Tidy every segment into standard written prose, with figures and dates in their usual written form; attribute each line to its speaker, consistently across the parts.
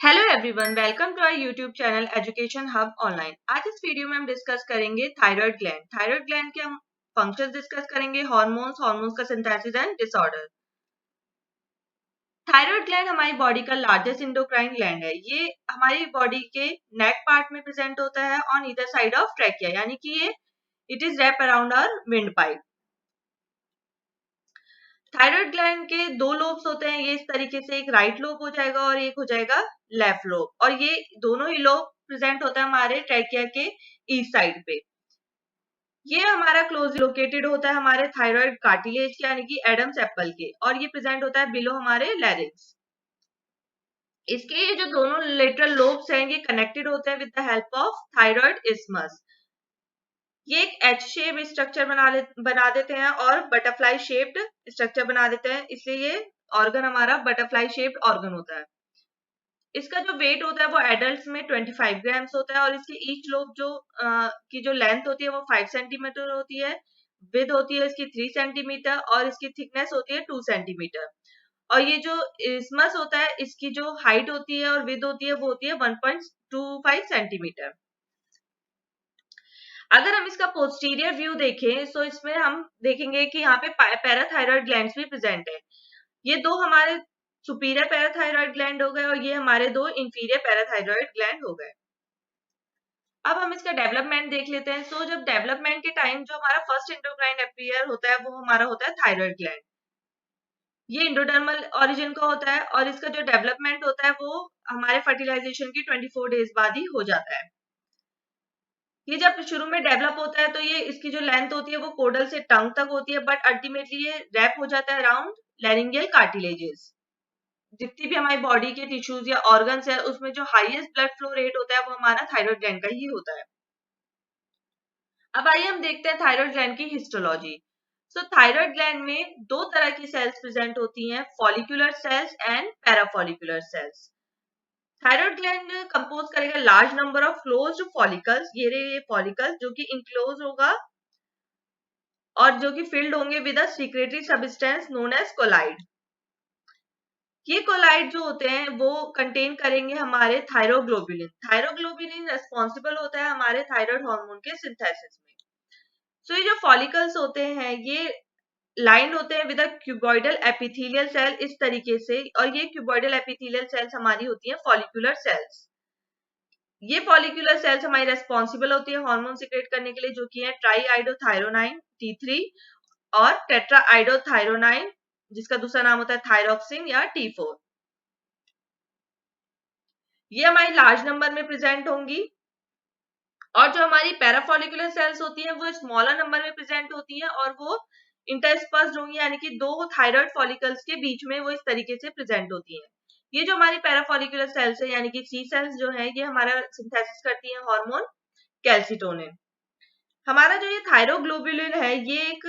Speaker 1: Hello everyone, welcome to our YouTube channel education hub online. आज इस video में हम डिस्कस करेंगे थायराइड ग्लैंड। थायराइड ग्लैंड के हम फंक्शंस डिस्कस करेंगे, हार्मोन्स का synthesis and disorder. Thyroid gland हमारी बॉडी का लार्जेस्ट इंडोक्राइन ग्लैंड है। ये हमारी बॉडी के नेक पार्ट में प्रेजेंट होता है on either side of trachea, यानी कि ये it is wrap around our windpipe. Thyroid gland के दो लोब्स होते हैं, ये इस तरीके से, एक राइट लोब हो जाएगा और एक हो जाएगा लेफ्ट लोब, और ये दोनों ही लोब प्रेजेंट होता है हमारे ट्रैकिया के ईस्ट साइड पे। ये हमारा क्लोज लोकेटेड होता है हमारे थायराइड कार्टिलेज के, यानी कि एडम्स एप्पल के, और ये प्रेजेंट होता है बिलो हमारे लैरिंक्स। इसके ये जो दोनों लेटरल लोब्स हैं ये कनेक्टेड होते हैं with the help of thyroid isthmus. ये एक एच शेप स्ट्रक्चर बना देते हैं और बटरफ्लाई शेप्ड स्ट्रक्चर बना देते हैं, इसलिए ये ऑर्गन हमारा बटरफ्लाई शेप्ड ऑर्गन होता है। इसका जो वेट होता है वो एडल्ट्स में 25 ग्राम्स होता है, और इसकी ईच लोब की जो लेंथ होती है वो 5 सेंटीमीटर होती है, विड्थ होती है इसकी 3 सेंटीमीटर, और इसकी थिकनेस होती है 2 सेंटीमीटर। और ये जो इस्मस होता है इसकी जो हाइट होती है और विड्थ होती है वो होती है 1.25 सेंटीमीटर। अगर हम इसका पोस्टीरियर व्यू देखें तो इसमें हम देखेंगे कि यहाँ पे पैराथायरॉयड ग्लैंड्स भी प्रेजेंट है। ये दो हमारे सुपीरियर पैराथायरॉयड ग्लैंड हो गए और ये हमारे दो इंफीरियर पैराथायरॉयड ग्लैंड हो गए। अब हम इसका डेवलपमेंट देख लेते हैं। सो जब डेवलपमेंट के टाइम जो हमारा फर्स्ट एंडोक्राइन अपीयर होता है वो हमारा होता है थायरॉयड ग्लैंड। ये इंडोडर्मल ओरिजिन का होता है और इसका जो डेवलपमेंट होता है वो हमारे फर्टिलाइजेशन की 24 डेज बाद ही हो जाता है। ये जब शुरू में डेवलप होता है तो ये इसकी जो लेंथ होती है वो कोडल से टंग तक होती है, बट अल्टीमेटली ये रैप हो जाता है अराउंड लैरिंजियल कार्टिलेजेस। जितनी भी हमारी बॉडी के टिश्यूज या ऑर्गन्स है उसमें जो हाईएस्ट ब्लड फ्लो रेट होता है वो हमारा थायराइड ग्लैंड का ही होता है। अब आइए हम देखते हैं थायराइड ग्लैंड की हिस्टोलॉजी। सो थायराइड ग्लैंड में दो तरह की सेल्स प्रेजेंट होती हैं, follicular cells and parafollicular cells. Thyroid gland compose करेगा large number of closed follicles, ये रहे फॉलिकल्स जो कि इंक्लोज होगा और जो कि फिल्ड होंगे with a secretory substance known as colloid. ये कोलाइड जो होते हैं वो कंटेन करेंगे हमारे थायरोग्लोबुलिन। थायरोग्लोबुलिन रिस्पॉन्सिबल होता है हमारे थायराइड हार्मोन के सिंथेसिस में। सो ये जो फॉलिकल्स होते हैं ये लाइंड होते हैं with a cuboidal epithelial cell इस तरीके से, और ये क्यूबॉइडल एपिथेलियल सेल्स हमारी होती हैं फॉलिकुलर सेल्स। ये फॉलिकुलर सेल्स हमारी रेस्पॉन्सिबल होती है हार्मोन सिक्रेट करने के लिए, जो कि है ट्राईआइडोथायरोनाइन T3 और टेट्राआइडोथायरोनाइन जिसका दूसरा नाम होता है थायरोक्सिन या T4। ये हमारी लार्ज नंबर में प्रेजेंट होंगी, और जो हमारी पैराफॉलिकुलर सेल्स होती हैं वो स्मॉलर नंबर में प्रेजेंट होती हैं और वो इंटरस्पर्स्ड होंगी, यानी कि दो थायराइड फॉलिकल्स के बीच में वो इस तरीके से प्रेजेंट होती हैं। ये जो हमारी पैराफॉलिकुलर सेल्स है यानी कि सी सेल्स जो है ये हमारा सिंथेसिस करती है हार्मोन कैल्सिटोनिन। हमारा जो ये थायरोग्लोबुलिन है ये एक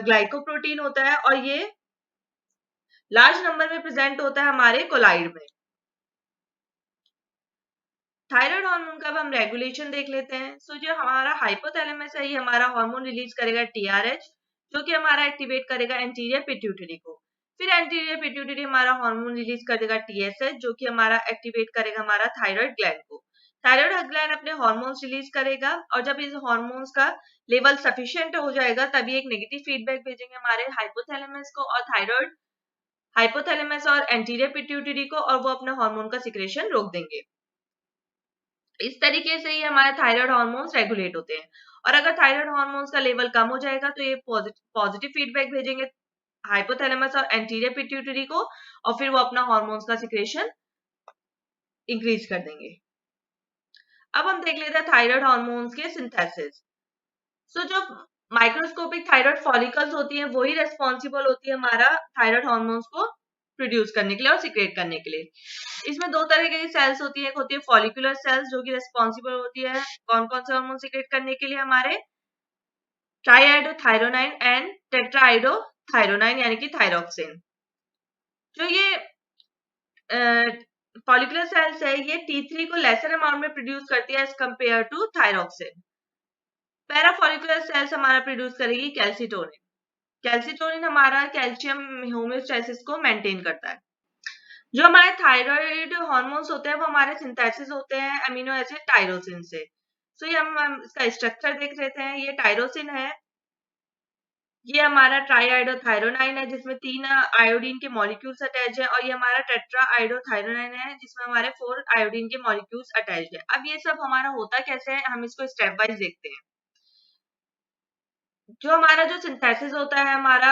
Speaker 1: ग्लाइकोप्रोटीन होता है और ये लार्ज नंबर में प्रेजेंट होता है हमारे कोलाइड में। थायराइड हार्मोन का अब हम रेगुलेशन देख लेते हैं। सो जो हमारा हाइपोथैलेमस है ये हमारा हार्मोन रिलीज करेगा TRH, जो कि हमारा एक्टिवेट करेगा एंटीरियर पिट्यूटरी को। फिर एंटीरियर पिट्यूटरी हमारा हार्मोन रिलीज कर देगा TSH, जो कि हमारा एक्टिवेट करेगा हमारा थायराइड ग्लैंड को। थायराइड ग्लैंड अपने हार्मोन्स रिलीज करेगा और जब इस हार्मोन्स का लेवल सफिशिएंट हो जाएगा तभी एक नेगेटिव फीडबैक भेजेंगे हमारे हाइपोथैलेमस को और थायराइड हाइपोथैलेमस और एंटीरियर पिट्यूटरी को, और वो अपना हार्मोन का सिक्रेशन रोक देंगे। इस तरीके से ही हमारे थायराइड हार्मोन्स रेगुलेट होते हैं, और अगर थायराइड हार्मोन्स का लेवल कम हो जाएगा तो ये पॉजिटिव फीडबैक भेजेंगे हाइपोथैलेमस और एंटीरियर पिट्यूटरी को, और फिर वो अपना हार्मोन्स का सिक्रेशन इंक्रीज कर देंगे। अब हम देख लेते हैं थायराइड हार्मोन्स के सिंथेसिस। सो जो माइक्रोस्कोपिक थायराइड फॉलिकल्स होती हैं वही रेस्पॉन्सिबल होती है हमारा थायराइड हार्मोन्स को प्रोड्यूस करने के लिए और सिक्रेट करने के लिए। इसमें दो तरह की सेल्स होती है, एक होती है फॉलिकुलर सेल्स जो कि रेस्पॉन्सिबल होती है कौन कौन से हार्मोन सिक्रेट करने के लिए, हमारे ट्राईआइडोथायरोनाइन एंड टेट्राआइडोथायरोनाइन यानी कि थायरोक्सिन। जो ये फॉलिकुलर सेल्स है ये T3 को लेसर अमाउंट में प्रोड्यूस करती है as compare to thyroxine. Parafollicular cells हमारा प्रोड्यूस करेगी कैल्सिटोनिन। कैल्सिटोनिन हमारा कैल्शियम होमियोस्टेसिस को मेंटेन करता है। जो हमारे थायराइड हार्मोन्स होते हैं वो हमारे सिंथेसिस होते हैं अमीनो एसिड टायरोसिन से। तो ये हम इसका स्ट्रक्चर देख लेते हैं। ये टायरोसिन है, ये हमारा ट्राईआयोडोथायरोनाइन है जिसमें 3 आयोडीन के मॉलिक्यूल्स अटैच है, और ये हमारा टेट्रा आयोडोथायरोनाइन है जिसमें हमारे 4 आयोडीन के मॉलिक्यूल्स अटैच है। अब ये सब हमारा होता कैसे है, हम इसको स्टेप वाइज देखते हैं। जो हमारा जो सिंथेसिस होता है हमारा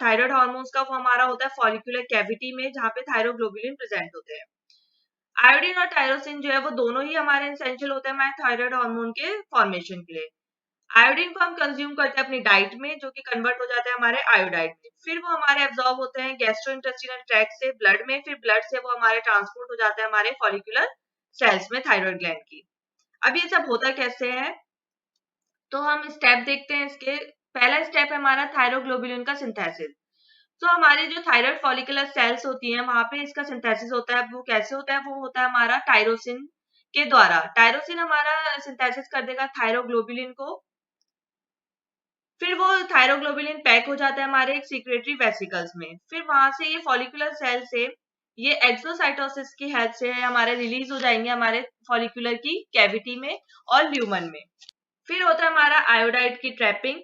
Speaker 1: थायराइड हार्मोन्स का, वो हमारा होता है फॉलिकुलर कैविटी में, जहाँ पे थायरोग्लोबुलिन प्रेजेंट होते हैं। आयोडीन और टायरोसिन जो है वो दोनों ही हमारे एसेंशियल होते हैं हमारे थायराइड हार्मोन के फॉर्मेशन के लिए। आयोडीन को हम कंज्यूम करते हैं अपनी डाइट में, जो कि कन्वर्ट हो जाता है हमारे आयोडाइड में। फिर वो हमारे एब्जॉर्ब होते हैं गैस्ट्रोइंटेस्टिनल ट्रैक्ट से ब्लड में, फिर ब्लड से वो हमारे ट्रांसपोर्ट हो जाता है हमारे फॉलिकुलर सेल्स में थायराइड ग्लैंड की। अब ये सब होता कैसे है, तो हम स्टेप देखते हैं इसके। पहला स्टेप है हमारा थायरोग्लोबुलिन का सिंथेसिस। तो हमारी जो थायराइड फॉलिकुलर सेल्स होती हैं वहां पे इसका सिंथेसिस होता है। वो कैसे होता है, वो होता है हमारा टायरोसिन के द्वारा। टायरोसिन हमारा सिंथेसिस कर देगा थायरोग्लोबुलिन को, फिर वो थायरोग्लोबुलिन पैक हो जाता है हमारे एक सीक्रेटरी वेसिकल्स में। फिर वहां से ये फॉलिकुलर सेल से ये एक्सोसाइटोसिस की हेल्प से हमारे रिलीज हो जाएंगे हमारे फॉलिकुलर की कैविटी में और ल्यूमन में। फिर होता है हमारा आयोडाइड की ट्रैपिंग।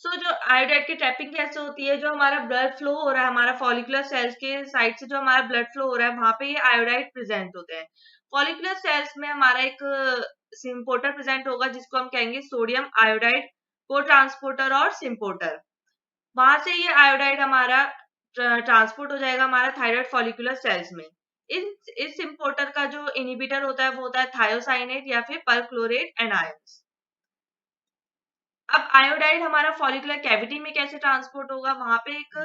Speaker 1: जो आयोडाइड की ट्रैपिंग कैसे होती है, जो हमारा ब्लड फ्लो हो रहा है हमारा फॉलिकुलर सेल्स के साइड से, जो हमारा ब्लड फ्लो हो रहा है वहां पे ये आयोडाइड प्रेजेंट होते हैं। फॉलिकुलर सेल्स में हमारा एक सिम्पोर्टर प्रेजेंट होगा जिसको हम कहेंगे सोडियम आयोडाइड को ट्रांसपोर्टर और सिम्पोर्टर। वहां से ये आयोडाइड हमारा ट्रांसपोर्ट हो जाएगा हमारा थायराइड फॉलिकुलर सेल्स में। इस सिम्पोर्टर का जो इनिबिटर होता है वो होता है थायोसाइनेट या फिर परक्लोरेट एनायंस। अब आयोडाइड हमारा फॉलिकुलर कैविटी में कैसे ट्रांसपोर्ट होगा, वहां पे एक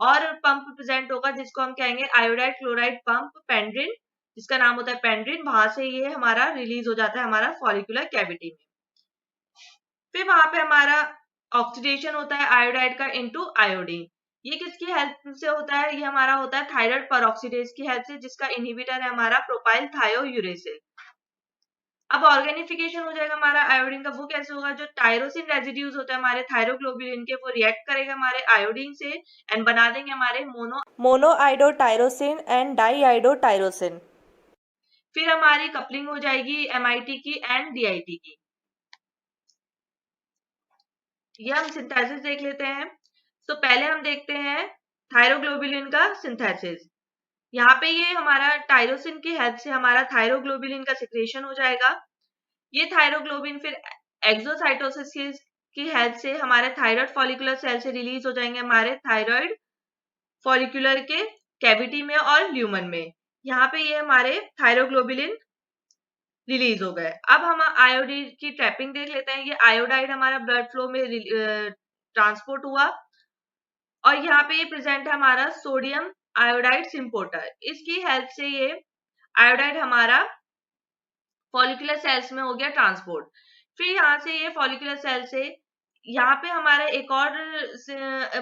Speaker 1: और पंप प्रेजेंट होगा जिसको हम कहेंगे आयोडाइड क्लोराइड पंप पेंड्रिन, जिसका नाम होता है पेंड्रिन। वहां से ये हमारा रिलीज हो जाता है हमारा फॉलिकुलर कैविटी में। फिर वहां पे हमारा ऑक्सीडेशन होता है आयोडाइड का इनटू आयोडीन। ये किसकी हेल्प से होता है, ये हमारा होता है थायराइड परऑक्सीडेज की हेल्प से, जिसका इनहिबिटर है हमारा प्रोपाइल थायोयूरेसिल। अब ऑर्गेनिफिकेशन हो जाएगा हमारा आयोडीन का। वो कैसे होगा, जो टायरोसिन रेजिड्यूज होते हैं हमारे थायरोग्लोबुलिन के, वो रिएक्ट करेगा हमारे आयोडीन से एंड बना देंगे हमारे मोनोआइडोटायरोसिन एंड डाईआइडोटायरोसिन। फिर हमारी कपलिंग हो जाएगी एमआईटी की एंड डीआईटी की। ये हम सिंथेसिस देख लेते हैं। तो पहले हम देखते हैं थायरोग्लोबुलिन का सिंथेसिस। यहाँ पे ये हमारा टायरोसिन की हेल्प से हमारा थायरोग्लोबुलिन का सिक्रेशन हो जाएगा। ये थायरोग्लोबिन फिर एक्सोसाइटोसिस की हेल्प से हमारे थायराइड फॉलिकुलर सेल से रिलीज हो जाएंगे हमारे थायराइड फॉलिकुलर के कैविटी में और ल्यूमन में। यहाँ पे ये हमारे थायरोग्लोबुलिन रिलीज हो गए। अब हम आयोडीन की ट्रैपिंग देख लेते हैं। ये आयोडाइड हमारा ब्लड फ्लो में ट्रांसपोर्ट हुआ, और यहाँ पे ये प्रेजेंट है हमारा सोडियम आयोडाइड सिम्पोर्टर। इसकी हेल्प से ये आयोडाइड हमारा फॉलिकुलर सेल्स में हो गया ट्रांसपोर्ट। फिर यहाँ से ये फॉलिकुलर सेल से यहाँ पे हमारा एक और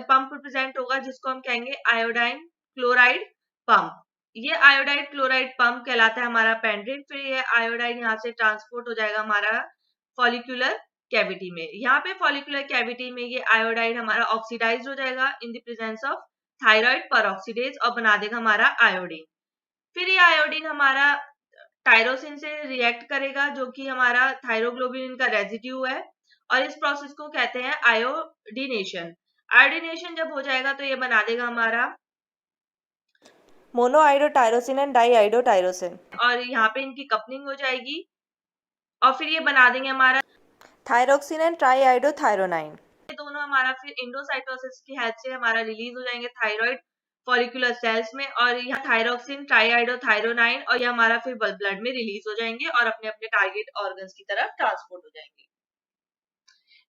Speaker 1: पंप प्रेजेंट होगा जिसको हम कहेंगे आयोडाइन क्लोराइड पंप। ये आयोडाइड क्लोराइड पंप कहलाता है हमारा पेंड्रिन। फिर ये आयोडाइड यहाँ से ट्रांसपोर्ट हो जाएगा हमारा फॉलिकुलर कैविटी में। यहाँ पे फॉलिकुलर कैविटी में ये आयोडाइड हमारा ऑक्सीडाइज हो जाएगा in the presence of thyroid peroxidase और बना देगा हमारा आयोडीन। फिर ये आयोडीन हमारा टायरोसिन से रिएक्ट करेगा जो कि हमारा थायरोग्लोबुलिन का रेजिड्यू है, और इस प्रोसेस को कहते हैं आयोडीनेशन। आयोडीनेशन जब हो जाएगा तो ये बना देगा हमारा
Speaker 2: मोनोआइडोटायरोसिन एंड डाईआइडोटायरोसिन।
Speaker 1: और यहाँ पे इनकी कपलिंग हो जाएगी और फिर ये बना देंगे हमारा
Speaker 2: थायरोक्सिन एंड ट्राईआइडोथायरोनाइन।
Speaker 1: ये दोनों हमारा फिर इंडोसाइटोसिस की हेल्प से हमारा रिलीज हो जाएंगे थायराइड फॉलिकुलर सेल्स में, और यहाँ थायरोक्सिन ट्राईआइडोथायरोनाइन और ये हमारा फिर ब्लड में रिलीज हो जाएंगे और अपने अपने टारगेट ऑर्गन्स की तरफ ट्रांसपोर्ट हो जाएंगे।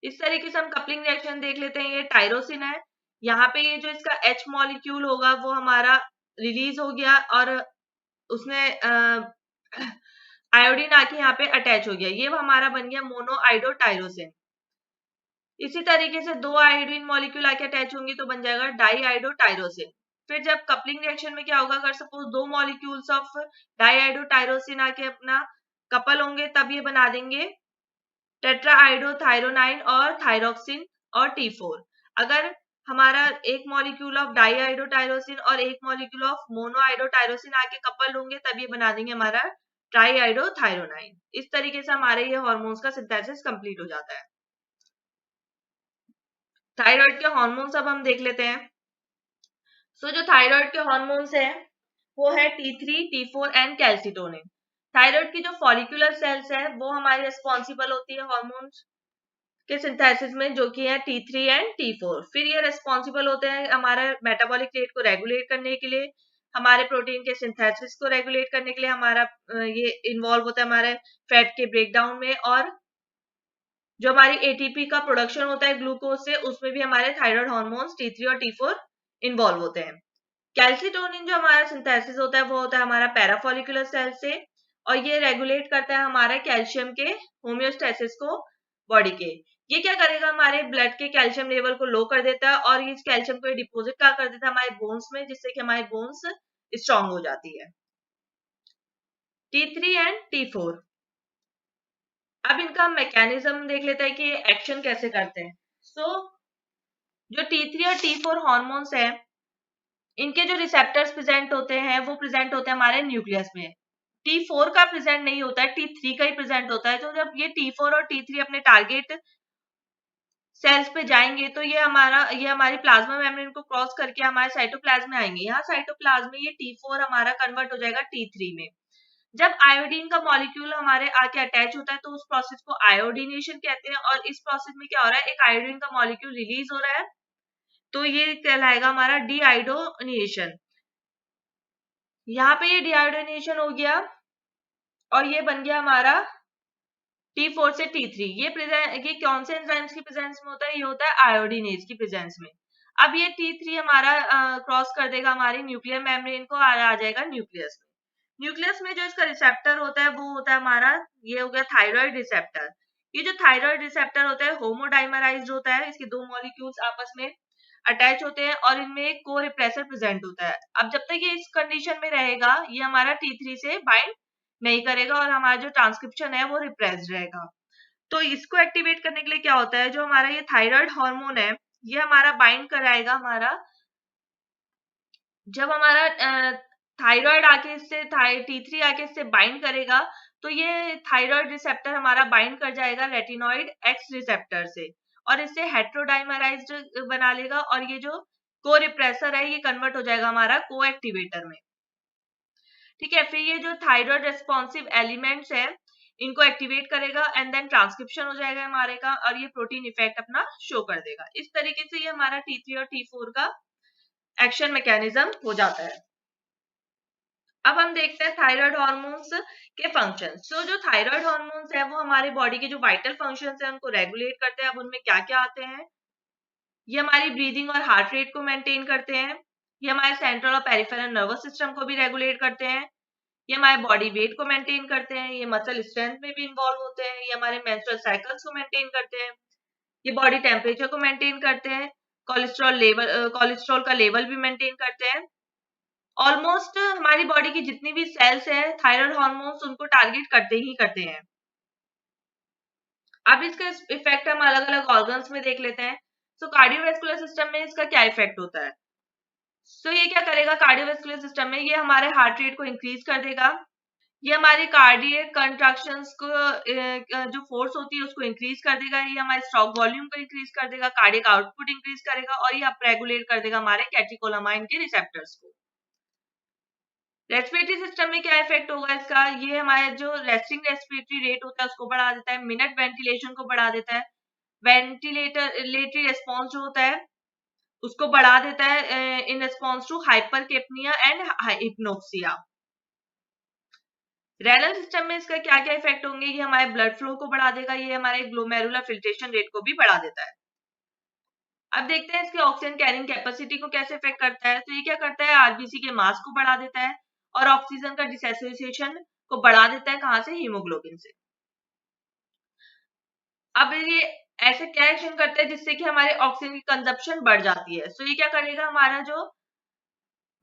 Speaker 1: इस तरीके से हम कपलिंग रिएक्शन देख लेते हैं। ये टायरोसिन है, यहाँ पे ये जो इसका H मॉलिक्यूल होगा वो हमारा रिलीज हो गया और उसने आयोडीन आके यहाँ पे अटैच हो गया। ये हमारा बन गया मोनोआइडोटायरोसिन। इसी तरीके से दो आयोडीन मॉलिक्यूल आके अटैच होंगे तो बन जाएगा डाईआइडोटायरोसिन। फिर जब कपलिंग रिएक्शन में क्या होगा, अगर सपोज दो मॉलिक्यूल्स ऑफ डाईआइडोटायरोसिन आके अपना कपल होंगे तब ये बना देंगे टेट्राआइडोथायरोनाइन और थायरोक्सिन और T4। अगर हमारा एक मॉलिक्यूल ऑफ डाईआइडोटायरोसिन और एक मॉलिक्यूल ऑफ मोनोआइडोटायरोसिन आके कपल होंगे, तब ये बना देंगे हमारा ट्राईआइडोथायरोनाइन। इस तरीके से हमारे ये हार्मोन्स का सिंथेसिस कंप्लीट हो जाता है। थायराइड के हार्मोन्स अब हम देख लेते हैं। जो थायराइड के हार्मोन्स है वो है T3, T4 and calcitonin. Thyroid की जो फॉलिकुलर सेल्स है वो हमारी रिस्पॉन्सिबल होती है हार्मोन्स के सिंथेसिस में, जो कि है T3 एंड T4। फिर ये रिस्पॉन्सिबल होते हैं हमारे मेटाबॉलिक रेट को रेगुलेट करने के लिए, हमारे प्रोटीन के सिंथेसिस को रेगुलेट करने के लिए, हमारा ये इन्वॉल्व होता है हमारे फैट के ब्रेकडाउन में, और जो हमारी एटीपी का प्रोडक्शन होता है ग्लूकोज से, उसमें भी हमारे थायराइड हार्मोन्स T3 और T4 इन्वॉल्व होते हैं। कैल्सिटोनिन जो हमारा सिंथेसिस होता है वो होता है हमारा पैराफॉलिकुलर सेल से, और ये रेगुलेट करता है हमारे कैल्शियम के होम्योस्टेसिस को बॉडी के। ये क्या करेगा, हमारे ब्लड के कैल्शियम लेवल को लो कर देता है और इस कैल्शियम को डिपॉजिट क्या कर देता है हमारे बोन्स में, जिससे कि हमारी बोन्स स्ट्रांग हो जाती है। T3 एंड T4, अब इनका मैकेनिज्म देख लेते हैं कि एक्शन कैसे करते हैं। जो T3 और T4 हार्मोन्स है, इनके जो रिसेप्टर्स प्रेजेंट होते हैं वो प्रेजेंट होते हैं हमारे न्यूक्लियस में। T4 का प्रेजेंट नहीं होता है, T3 का ही प्रेजेंट होता है। तो जब ये T4 और T3 अपने टारगेट सेल्स पे जाएंगे तो ये हमारी प्लाज्मा मेम्ब्रेन को क्रॉस करके हमारे साइटोप्लाज्म में आएंगे। यहाँ साइटोप्लाज्म में ये T4 हमारा कन्वर्ट हो जाएगा T3 में। जब आयोडीन का मॉलिक्यूल हमारे आके अटैच होता है तो उस प्रोसेस को आयोडीनेशन कहते हैं, और इस प्रोसेस में क्या हो रहा है, एक आयोडीन का मॉलिक्यूल रिलीज हो रहा है, तो ये कहलाएगा हमारा डीआयोडोनेशन। यहाँ पे ये डीआयोडोनेशन हो गया और ये बन गया हमारा T4 से T3। ये कौन से एंजाइम्स की प्रेजेंस में होता है, ये होता है आयोडीनेज की प्रेजेंस में। अब ये T3 हमारा क्रॉस कर देगा हमारी न्यूक्लियर मेम्ब्रेन को, आ जाएगा न्यूक्लियस में। न्यूक्लियस में जो इसका रिसेप्टर होता है वो होता है हमारा, ये हो गया थायराइड रिसेप्टर। ये जो थायराइड रिसेप्टर होता है होमोडाइमराइज्ड होता है, इसके दो मॉलिक्यूल्स आपस में अटैच होते हैं और इनमें एक को रिप्रेसर प्रेजेंट होता है। अब जब तक ये इस कंडीशन में रहेगा ये हमारा T3 से बाइंड नहीं करेगा और हमारा जो ट्रांसक्रिप्शन है वो रिप्रेस्ड रहेगा। तो इसको एक्टिवेट करने के लिए क्या होता है, जो हमारा ये थायराइड हार्मोन है ये हमारा बाइंड कराएगा हमारा, जब हमारा थायराइड आके इससे T3 आके इससे बाइंड करेगा तो ये थायराइड रिसेप्टर हमारा बाइंड कर जाएगा रेटिनॉइड एक्स रिसेप्टर से, और इससे हेट्रोडाइमराइज्ड बना लेगा, और ये जो को रिप्रेसर है ये कन्वर्ट हो जाएगा हमारा को एक्टिवेटर में। ठीक है, फिर ये जो थायराइड रेस्पॉन्सिव एलिमेंट्स है इनको एक्टिवेट करेगा एंड देन ट्रांसक्रिप्शन हो जाएगा हमारे का, और ये प्रोटीन इफेक्ट अपना शो कर देगा। इस तरीके से ये हमारा T3 और T4 का एक्शन मैकेनिज्म हो जाता है। अब हम देखते हैं थायराइड हार्मोन्स के फंक्शंस। जो थायराइड हार्मोन्स है वो हमारे बॉडी के जो वाइटल फंक्शंस है उनको रेगुलेट करते हैं। अब उनमें क्या क्या आते हैं, ये हमारी ब्रीदिंग और हार्ट रेट को मेंटेन करते हैं, ये हमारे सेंट्रल और पेरिफेरल नर्वस सिस्टम को भी रेगुलेट करते हैं, ये हमारे बॉडी वेट को मेंटेन करते हैं, ये मसल स्ट्रेंथ में भी इन्वॉल्व होते हैं, ये हमारे मेंस्ट्रुअल साइकिल्स को मेंटेन करते हैं, ये बॉडी टेम्परेचर को मेंटेन करते हैं, कोलेस्ट्रॉल का लेवल भी मेंटेन करते हैं। ऑलमोस्ट हमारी बॉडी की जितनी भी सेल्स है थायराइड हार्मोन्स उनको टारगेट करते ही करते हैं। अब इसका इफेक्ट हम अलग अलग ऑर्गन्स में देख लेते हैं। कार्डियोवैस्कुलर सिस्टम में इसका क्या इफेक्ट होता है, ये क्या करेगा कार्डियोवैस्कुलर सिस्टम में, ये हमारे हार्ट रेट को इंक्रीज कर देगा, ये हमारे कार्डियक कंट्रैक्शंस को जो फोर्स होती है उसको इंक्रीज कर देगा, ये हमारे स्ट्रोक वॉल्यूम को इंक्रीज कर देगा, कार्डियक आउटपुट इंक्रीज करेगा, और ये अप रेगुलेट कर देगा हमारे कैटेकोलामाइन के रिसेप्टर्स को। रेस्पिरेटरी सिस्टम में क्या इफेक्ट होगा इसका, ये हमारे जो रेस्टिंग रेस्पिरेटरी रेट होता है उसको बढ़ा देता है, मिनट वेंटिलेशन को बढ़ा देता है, वेंटिलेटरी रेस्पॉन्स जो होता है उसको बढ़ा देता है in response to hypercapnia and hypoxia. Renal system में इसका क्या क्या इफेक्ट होंगे, ये हमारे ब्लड फ्लो को बढ़ा देगा, ये हमारे ग्लोमेरुलर फिल्ट्रेशन रेट को भी बढ़ा देता है। अब देखते हैं इसके ऑक्सीजन कैरिंग कैपेसिटी को कैसे इफेक्ट करता है। तो ये क्या करता है, आरबीसी के मास को बढ़ा देता है और ऑक्सीजन का डिसोसिएशन को बढ़ा देता है, कहां से, हीमोग्लोबिन से। अब ये ऐसे क्या एक्शन करता है जिससे कि हमारे ऑक्सीजन की कंजप्शन बढ़ जाती है। ये क्या करेगा, हमारा जो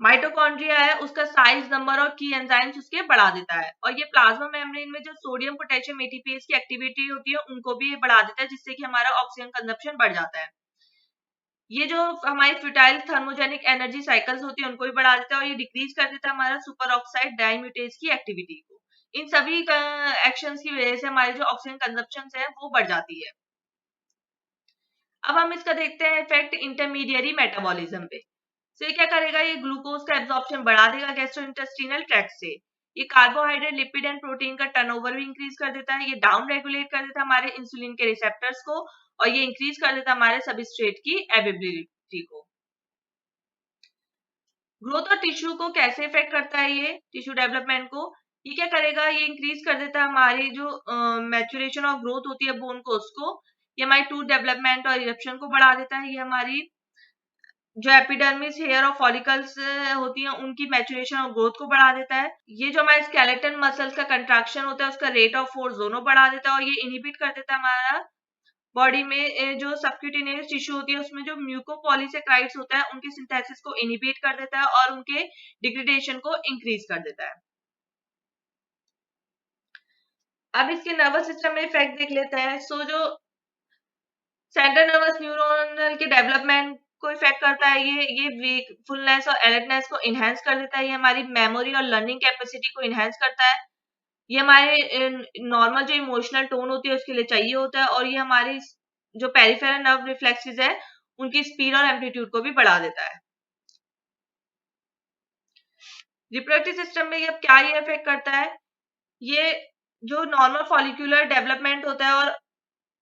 Speaker 1: माइटोकॉन्ड्रिया है उसका साइज, नंबर और की एंजाइम्स उसके बढ़ा देता है, और ये प्लाज्मा मेम्ब्रेन में जो सोडियम पोटेशियम एटीपीएस की एक्टिविटी होती है उनको भी बढ़ा देता है, जिससे कि हमारा ऑक्सीजन कंजप्शन बढ़ जाता है। ये जो हमारी फ्यूटाइल थर्मोजेनिक एनर्जी साइकिल्स होती है उनको भी बढ़ा देता है, और ये डिक्रीज कर देता है हमारा सुपर ऑक्साइड डाइम्यूटेज की एक्टिविटी को। इन सभी एक्शंस की वजह से हमारी जो ऑक्सीजन कंजप्शन है वो बढ़ जाती है। अब हम इसका देखते हैं इफेक्ट इंटरमीडिएरी मेटाबॉलिज्म पे। तो ये क्या करेगा, ये ग्लूकोज का एब्जॉर्प्शन बढ़ा देगा गैस्ट्रोइंटेस्टिनल ट्रैक्ट से। ये कार्बोहाइड्रेट, लिपिड एंड प्रोटीन का टर्नओवर भी इंक्रीज कर देता है। ये डाउन रेगुलेट कर देता है हमारे इंसुलिन के रिसेप्टर्स को, और ये इंक्रीज कर देता है हमारे सबस्ट्रेट की एबिलिटी को। ग्रोथ और टिश्यू को कैसे इफेक्ट करता है ये टिश्यू डेवलपमेंट को, ये क्या करेगा, ये इंक्रीज कर देता है हमारी जो मैच्योरेशन और ग्रोथ होती है बोन को, उसको। ये हमारी टूथ डेवलपमेंट और इरप्शन को बढ़ा देता है। ये हमारी जो एपिडर्मिस, हेयर और फॉलिकल्स होती हैं उनकी मैच्योरेशन और ग्रोथ को बढ़ा देता है। ये जो हमारे स्केलेटन मसल्स का कंट्रैक्शन होता है उसका रेट ऑफ फोर्स दोनों बढ़ा देता है, और ये इनहिबिट कर देता है हमारा बॉडी में जो सबक्यूटेनियस टिश्यू होती है उसमें जो म्यूकोपॉलीसेक्राइड्स होता है उनके सिंथेसिस को इनहिबिट कर देता है और उनके डिग्रेडेशन को इंक्रीज कर देता है। अब इसके नर्वस सिस्टम में इफेक्ट देख लेते हैं। सो जो सेंट्रल नर्वस न्यूरॉनल के डेवलपमेंट को इफेक्ट करता है, ये वीकफुलनेस और अलर्टनेस को इनहेंस कर देता है। ये हमारी मेमोरी और लर्निंग कैपेसिटी को इनहेंस करता है। ये हमारे नॉर्मल जो इमोशनल टोन होती है उसके लिए चाहिए होता है, और ये हमारी जो पेरिफेरल नर्व रिफ्लेक्सेस है उनकी स्पीड और एम्पलीट्यूड को भी बढ़ा देता है। रिप्रोडक्टिव सिस्टम में अब क्या ये इफेक्ट करता है, ये जो नॉर्मल फॉलिक्यूलर डेवलपमेंट होता है और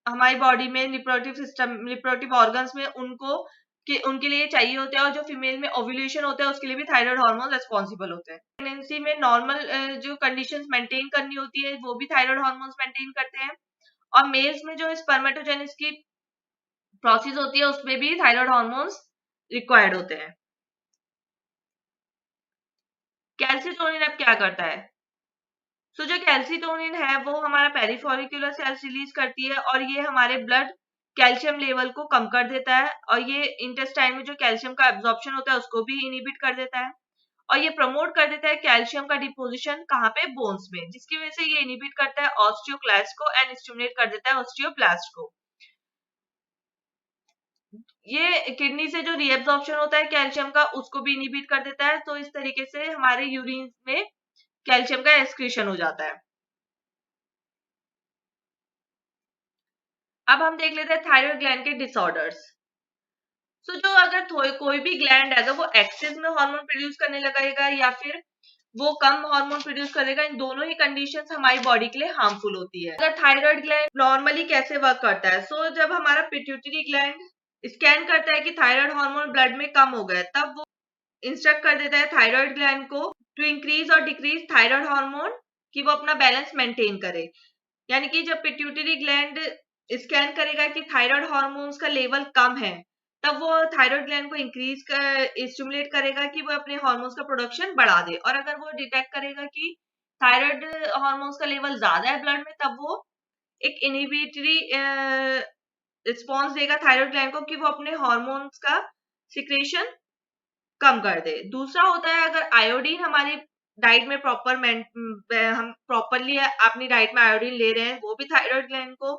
Speaker 1: हमारी बॉडी में रिप्रोडक्टिव सिस्टम, रिप्रोडक्टिव ऑर्गन्स में उनके लिए चाहिए होते हैं, और जो फीमेल में ओव्यूलेशन होता है उसके लिए भी थायराइड हार्मोन रेस्पॉन्सिबल होते हैं। प्रेगनेंसी में नॉर्मल जो कंडीशंस मेंटेन करनी होती है वो भी थायराइड हार्मोन्स मेंटेन करते हैं, और मेल्स में जो स्पर्मेटोजेनेसिस की प्रोसेस होती है उसमें भी थायराइड हार्मोन्स रिक्वायर्ड होते हैं। कैल्सिटोनिन अब क्या करता है, तो जो कैल्सिटोनिन है वो हमारा पेरिफोलिकुलर सेल्स रिलीज करती है, और ये हमारे ब्लड कैल्शियम लेवल को कम कर देता है, और ये इंटेस्टाइन में जो कैल्शियम का एब्जॉर्प्शन होता है उसको भी इनहिबिट कर देता है, और ये प्रमोट कर देता है कैल्शियम का डिपोजिशन कहाँ पे, बोन्स में, जिसकी वजह से ये इनहिबिट करता है ऑस्टियोक्लास्ट को एंड स्टिमुलेट कर देता है ऑस्टियोब्लास्ट को। ये किडनी से जो रीएब्जॉर्प्शन होता है कैल्शियम का उसको भी इनहिबिट कर देता है, तो इस तरीके से हमारे यूरिन में कैल्शियम का एक्सक्रीशन हो जाता है। अब हम देख लेते हैं थायराइड ग्लैंड के डिसऑर्डर्स। सो जो अगर कोई भी ग्लैंड है अगर वो एक्सेस में हार्मोन प्रोड्यूस करने लगेगा या फिर वो कम हार्मोन प्रोड्यूस करेगा, इन दोनों ही कंडीशंस हमारी बॉडी के लिए हार्मफुल होती है। अगर थायराइड ग्लैंड नॉर्मली कैसे वर्क करता है, सो जब हमारा पिट्यूटरी ग्लैंड स्कैन करता है कि थायराइड हार्मोन ब्लड में कम हो गया, तब वो इंस्ट्रक्ट कर देता है थायराइड ग्लैंड को टू इंक्रीज और डिक्रीज थायराइड हार्मोन, कि वो अपना बैलेंस मेंटेन करे। यानी कि जब पिट्यूटरी ग्लैंड स्कैन करेगा कि थायराइड हार्मोन्स का लेवल कम है, तब वो थायराइड ग्लैंड को इंक्रीज कर स्टिमुलेट करेगा कि वो अपने हार्मोन्स का प्रोडक्शन बढ़ा दे, और अगर वो डिटेक्ट करेगा कि थायराइड हार्मोन्स का लेवल ज्यादा है ब्लड में, तब वो एक इनहिबिटरी रिस्पॉन्स देगा थायराइड ग्लैंड को कि वो अपने हार्मोन्स का सिक्रेशन कम कर दे। दूसरा होता है अगर आयोडीन हमारी डाइट में हम प्रॉपरली अपनी डाइट में आयोडीन ले रहे हैं, वो भी थायराइड ग्लैंड को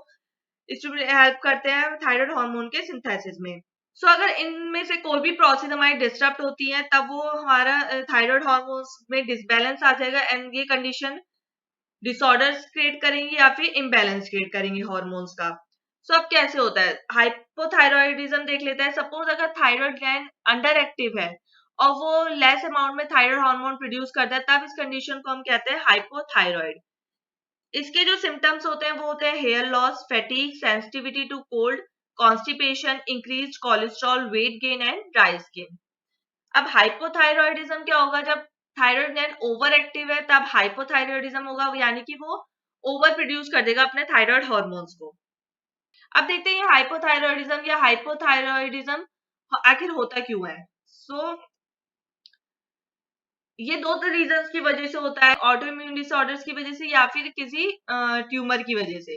Speaker 1: हेल्प करते हैं थायराइड हार्मोन के सिंथेसिस में। सो अगर इनमें से कोई भी प्रोसेस हमारी डिस्टर्ब होती है तब वो हमारा थायराइड हार्मोन्स में डिसबैलेंस आ जाएगा, एंड ये कंडीशन डिसऑर्डर्स क्रिएट करेंगी या फिर इम्बैलेंस क्रिएट करेंगी हार्मोन्स का। सो अब कैसे होता है, हाइपोथायरॉयडिज्म देख लेते हैं। सपोज अगर थायराइड ग्लैंड अंडर एक्टिव है और वो लेस अमाउंट में थायराइड हार्मोन प्रोड्यूस करता है, तब इस कंडीशन को हम कहते हैं हाइपोथायरॉइड। इसके जो सिम्टम्स होते हैं वो होते हैं hair loss, fatigue, sensitivity to cold, constipation, increased cholesterol, weight gain and dry skin. अब हाइपोथायरॉयडिज्म क्या होगा, जब थायराइड ग्लैंड ओवर एक्टिव है तब हाइपोथायरॉयडिज्म होगा, यानी कि वो ओवर प्रोड्यूस कर देगा अपने थायराइड हार्मोन्स को। अब देखते हैं हाइपोथायरॉयडिज्म या हाइपोथायरॉयडिज्म आखिर होता क्यों है। सो ये दो रीजंस की वजह से होता है, ऑटो इम्यून डिसऑर्डर्स की वजह से या फिर किसी ट्यूमर की वजह से।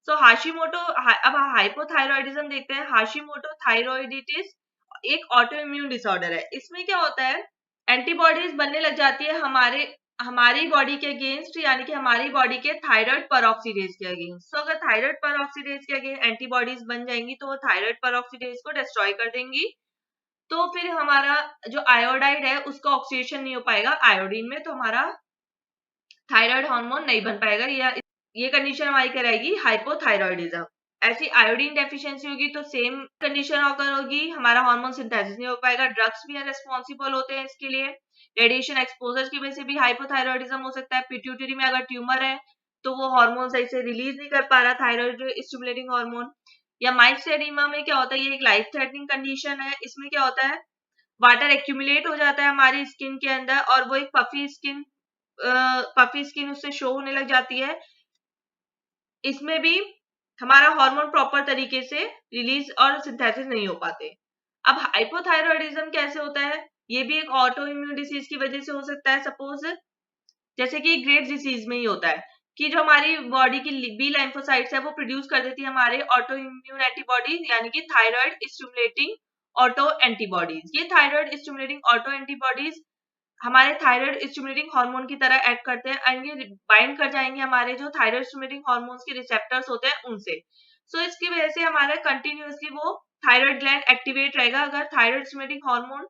Speaker 1: सो हाशिमोटो, अब हाइपोथायरॉयडिज्म देखते हैं। हाशिमोटो थायरॉयडिटिस एक ऑटो इम्यून डिसऑर्डर है। इसमें क्या होता है, एंटीबॉडीज बनने लग जाती है हमारे हमारी बॉडी के अगेंस्ट, यानी कि हमारी बॉडी के थायराइड परऑक्सीडेज के अगेंस्ट। तो अगर थायराइड परऑक्सीडेज के अगेंस्ट एंटीबॉडीज बन जाएंगी तो वो थायराइड परऑक्सीडेज को डिस्ट्रॉय कर देंगी। तो फिर हमारा जो आयोडाइड है उसका ऑक्सीडेशन नहीं हो पाएगा आयोडीन में, तो हमारा थायराइड हार्मोन नहीं बन पाएगा। ये कंडीशन हमारी कहलाएगी हाइपोथायरॉयडिज्म। ऐसी आयोडीन डेफिशिएंसी होगी तो सेम कंडीशन अगर होगी, हमारा हार्मोन सिंथेसिस नहीं हो पाएगा। ड्रग्स भी रेस्पॉन्सिबल होते हैं इसके लिए। रेडिएशन एक्सपोजर की वजह से भी हाइपोथायरॉयडिज्म हो सकता है। पिट्यूटरी में अगर ट्यूमर है तो वो हार्मोन सही से रिलीज नहीं कर पा रहा थायराइड स्टिमुलेटिंग हार्मोन। या माइक्सेडिमा में क्या होता है, ये एक लाइफ थ्रेटनिंग कंडीशन है। इसमें क्या होता है, वाटर एक्यूमुलेट हो जाता है हमारी स्किन के अंदर और वो एक पफी स्किन उससे शो होने लग जाती है। इसमें भी हमारा हार्मोन प्रॉपर तरीके से रिलीज और सिंथेसिस नहीं हो पाते। अब हाइपोथायरॉयडिज्म कैसे होता है, ये भी एक ऑटो इम्यून डिसीज की वजह से हो सकता है। सपोज जैसे कि ग्रेव्स डिसीज में ही होता है कि जो हमारी बॉडी की बी लाइम्फोसाइट्स है वो प्रोड्यूस कर देती है हमारे ऑटो इम्यून एंटीबॉडीज, यानी कि थायराइड स्टिमुलेटिंग ऑटो एंटीबॉडीज। ये थायराइड स्टिमुलेटिंग ऑटो एंटीबॉडीज हमारे थायराइड स्टिमुलेटिंग हार्मोन की तरह एक्ट करते हैं एंड ये बाइंड कर जाएंगे हमारे जो थायराइड स्टिमुलेटिंग हार्मोन्स के रिसेप्टर्स होते हैं उनसे। सो इसकी वजह से हमारा कंटिन्यूअसली वो थायराइड ग्लैंड एक्टिवेट रहेगा। अगर थायराइड स्टिमुलेटिंग हार्मोन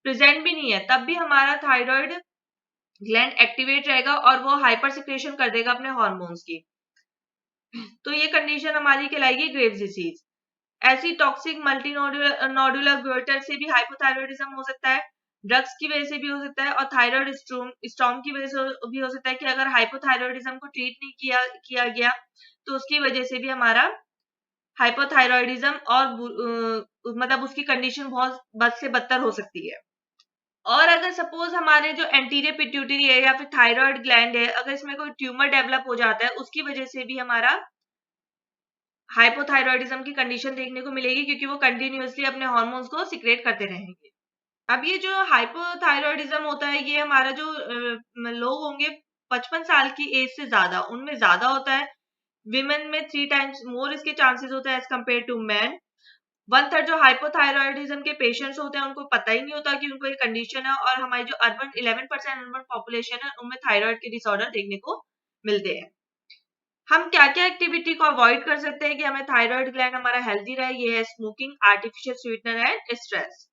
Speaker 1: प्रेजेंट भी नहीं है तब भी हमारा थायराइड ग्लैंड एक्टिवेट रहेगा और वो हाइपर सिक्रेशन कर देगा अपने हार्मोन्स की। तो ये कंडीशन हमारी कहलाएगी ग्रेव्स डिसीज। ऐसी टॉक्सिक मल्टी नोडुलर गोइटर से भी हाइपोथायरॉयडिज्म हो सकता है। ड्रग्स की वजह से भी हो सकता है और थायराइड स्टॉर्म की वजह से भी हो सकता है कि अगर हाइपोथायरॉयडिज्म को ट्रीट नहीं किया गया तो उसकी वजह से भी हमारा हाइपोथायरॉयडिज्म और मतलब उसकी कंडीशन बहुत बद से बदतर हो सकती है। और अगर सपोज हमारे जो एंटीरियर पिट्यूटरी है या फिर थायराइड ग्लैंड है, अगर इसमें कोई ट्यूमर डेवलप हो जाता है उसकी वजह से भी हमारा हाइपोथायरॉयडिज्म की कंडीशन देखने को मिलेगी, क्योंकि वो कंटिन्यूअसली अपने हार्मोन्स को सिक्रेट करते रहेंगे। अब ये जो हाइपोथायरॉयडिज्म होता है ये हमारा जो लोग होंगे 55 साल की एज से ज्यादा, उनमें ज्यादा होता है। विमेन में 3 टाइम्स मोर इसके चांसेस होते हैं एज कम्पेयर टू मैन। 1/3 जो हाइपोथायरॉयडिज्म के पेशेंट्स होते हैं उनको पता ही नहीं होता कि उनको ये कंडीशन है। और हमारी जो अर्बन 11% अर्बन पॉपुलेशन है उनमें थायराइड के डिसऑर्डर देखने को मिलते हैं। हम क्या क्या एक्टिविटी को अवॉइड कर सकते हैं कि हमें थायराइड ग्लैंड हमारा हेल्दी रहे, ये है smoking, artificial sweetener and stress.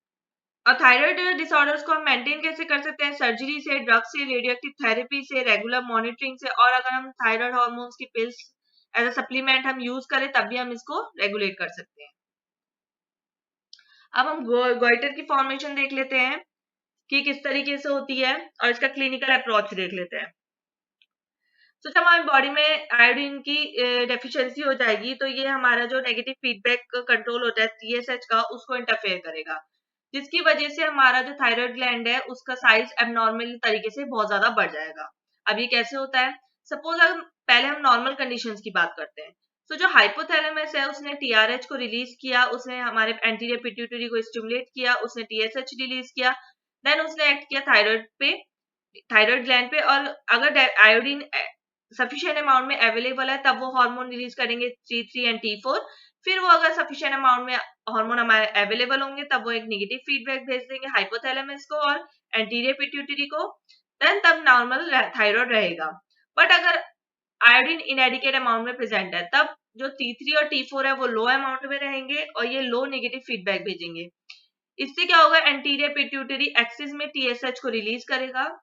Speaker 1: और थायराइड डिसऑर्डर्स को हम मेंटेन कैसे कर सकते हैं, सर्जरी से, ड्रग से, रेडियोएक्टिव थेरेपी से, रेगुलर मॉनिटरिंग से, और अगर हम थायराइड हार्मोन्स की पिल्स एज अ सप्लीमेंट हम यूज करें तब भी हम इसको रेगुलेट कर सकते हैं। अब हम गोइटर की फॉर्मेशन देख लेते हैं कि किस तरीके से होती है और इसका क्लिनिकल अप्रोच देख लेते हैं। तो जब हमारी बॉडी में आयोडीन की डेफिशिएंसी हो जाएगी तो ये हमारा जो नेगेटिव फीडबैक कंट्रोल होता है टीएसएच का उसको इंटरफेयर करेगा, जिसकी वजह से हमारा जो थायराइड ग्लैंड है उसका साइज एबनॉर्मल तरीके से बहुत ज्यादा बढ़ जाएगा। अब ये कैसे होता है, सपोज हम पहले हम नॉर्मल कंडीशंस की बात करते हैं। तो जो हाइपोथैलेमस है उसने टीआरएच को रिलीज किया, उसने हमारे एंटीरियर पिट्यूटरी को स्टिमुलेट किया, उसने टीएसएच रिलीज किया, देन उसने एक्ट किया थायराइड पे, थायराइड ग्लैंड पे। और अगर आयोडीन सफिशिएंट अमाउंट में अवेलेबल है तब वो हार्मोन रिलीज करेंगे T3 एंड T4। फिर वो अगर सफिशिएंट अमाउंट में हार्मोन हमारे अवेलेबल होंगे तब वो एक नेगेटिव फीडबैक भेज देंगे हाइपोथैलेमस को और एंटीरियर पिट्यूटरी को, देन तब नॉर्मल थायराइड रहेगा। बट अगर आयोडीन इनएडिकेट अमाउंट में प्रेजेंट है तब जो T3 और T4 है वो लो अमाउंट में रहेंगे और ये लो नेगेटिव फीडबैक भेजेंगे। इससे क्या होगा, एंटीरियर पिट्यूटरी एक्सिस में टीएसएच को रिलीज करेगा।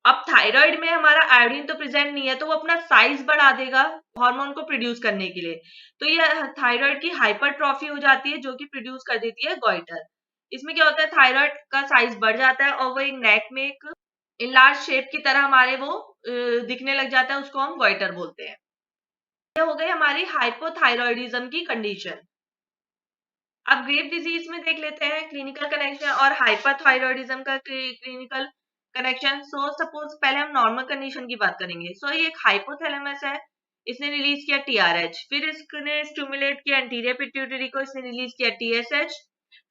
Speaker 1: अब थायराइड में हमारा आयोडीन तो प्रेजेंट नहीं है तो वो अपना साइज बढ़ा देगा हार्मोन को प्रोड्यूस करने के लिए। तो ये थायराइड की हाइपरट्रॉफी हो जाती है जो कि प्रोड्यूस कर देती है गॉइटर। इसमें क्या होता है, थायराइड का साइज बढ़ जाता है और वो एक नेक में एक इनलार्ज शेप की तरह हमारे वो दिखने लग जाता है, उसको हम गॉइटर बोलते हैं। ये हो गई हमारी हाइपोथायरॉयडिज्म की कंडीशन। अब ग्रेव डिजीज में देख लेते हैं क्लिनिकल कनेक्शन और हाइपरथायरॉयडिज्म का क्लिनिकल कनेक्शन। सो सपोज पहले हम नॉर्मल कंडीशन की बात करेंगे। सो ये एक हाइपोथैलेमस है, इसने रिलीज किया टीआरएच, फिर इसने स्टिमुलेट किया एंटीरियर पिट्यूटरी को, इसने रिलीज किया टीएसएच,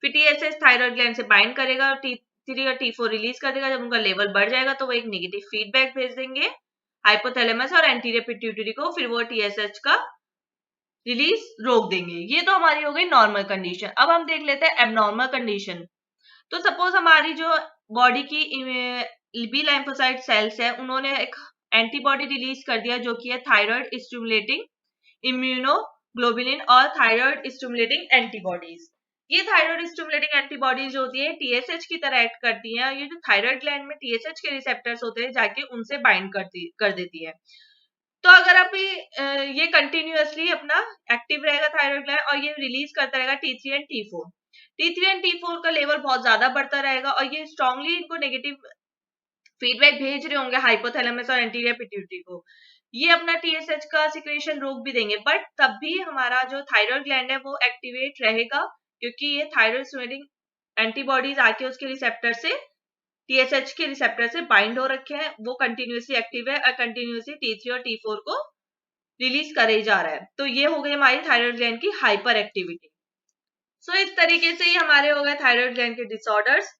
Speaker 1: फिर टीएसएच थायराइड ग्लैंड से बाइंड करेगा और T3 और T4 रिलीज कर देगा। जब उनका लेवल बढ़ जाएगा तो वो एक नेगेटिव फीडबैक भेज देंगे हाइपोथैलेमस और एंटीरियर पिट्यूटरी को, फिर वो टीएसएच का रिलीज रोक देंगे। ये तो हमारी हो गई नॉर्मल कंडीशन। अब हम देख लेते हैं एबनॉर्मल कंडीशन। तो सपोज हमारी जो बॉडी की बी लाइम्फोसाइट सेल्स है, उन्होंने एक एंटीबॉडी रिलीज कर दिया जो कि है थायराइड स्टिमुलेटिंग इम्यूनोग्लोबुलिन और थायराइड स्टिमुलेटिंग एंटीबॉडीज। ये थायराइड स्टिमुलेटिंग एंटीबॉडीज जो होती है टीएसएच की तरह एक्ट करती हैं, और ये जो थायराइड ग्लैंड में टीएसएच के रिसेप्टर्स होते हैं जाके उनसे बाइंड कर देती है। तो अगर अभी ये कंटिन्यूअसली अपना एक्टिव रहेगा थायराइड ग्लैंड, और ये रिलीज करता रहेगा T3 and T4। T3 and T4 का लेवल बहुत ज्यादा बढ़ता रहेगा, और ये स्ट्रांगली इनको नेगेटिव फीडबैक भेज रहे होंगे हाइपोथैलेमस और एंटीरियर पिट्यूटरी को। ये अपना टीएसएच का सिक्रेशन रोक भी देंगे, बट तब भी हमारा जो थायराइड ग्लैंड है वो एक्टिवेट रहेगा, क्योंकि ये थायराइड स्टिमुलेटिंग एंटीबॉडीज आके उसके रिसेप्टर से टीएसएच के रिसेप्टर से बाइंड हो रखे हैं, वो कंटिन्यूसली एक्टिव है और कंटिन्यूसली T3 और T4 को रिलीज करे ही जा रहा है। तो ये हो गई हमारी थायराइड ग्लैंड की हाइपर एक्टिविटी। सो इस तरीके से ही हमारे हो गए थायराइड ग्लैंड के disorders.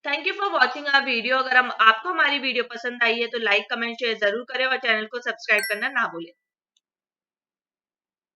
Speaker 1: Thank you for watching our video. अगर आपको हमारी वीडियो पसंद आई है तो लाइक कमेंट शेयर जरूर करें और चैनल को सब्सक्राइब करना ना भूलें।